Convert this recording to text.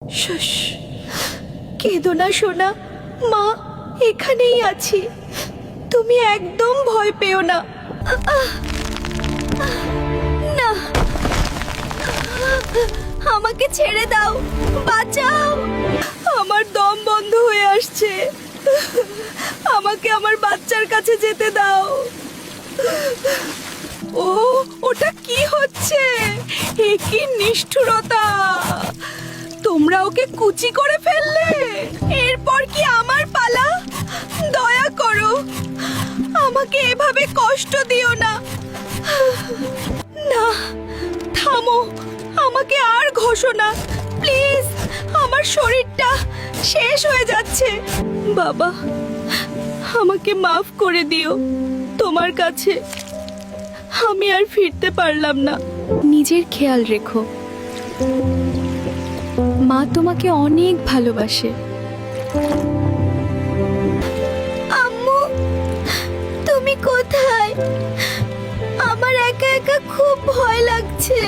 শুশ, কেঁদো না সোনা, মা এখানেই আছি, তুমি একদম ভয় পেও না। না, আমাকে ছেড়ে দাও, বাঁচাও, আমার দম বন্ধ হয়ে আসছে, আমাকে আমার বাচ্চার কাছে যেতে দাও। ও, ওটা কি হচ্ছে? এ কি নিষ্ঠুরতা! তোমরা ওকে কুচি করে ফেললে, এরপর কি আমার পালা? দয়া করো, আমাকে এভাবে কষ্ট দিও না। না, থামো, আমাকে আর ঘষো না প্লিজ, আমার শরীরটা শেষ হয়ে যাচ্ছে। বাবা, আমাকে মাফ করে দিও, তোমার কাছে আমি আর ফিরতে পারলাম না। নিজের খেয়াল রেখো, মা তোমাকে অনেক ভালোবাসে। আম্মু, তুমি কোথায়? আমার একা একা খুব ভয় লাগছে।